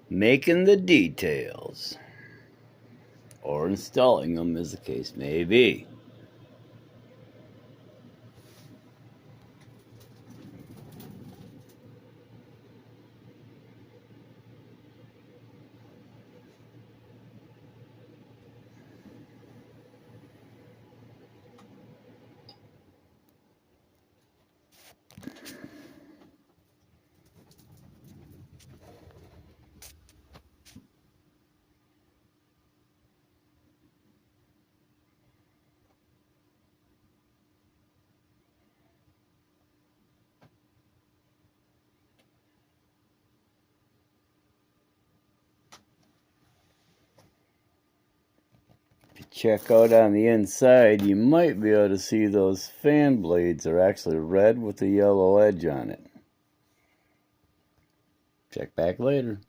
making the details, or installing them as the case may be. If you check out on the inside, you might be able to see those fan blades are actually red with a yellow edge on it. Check back later.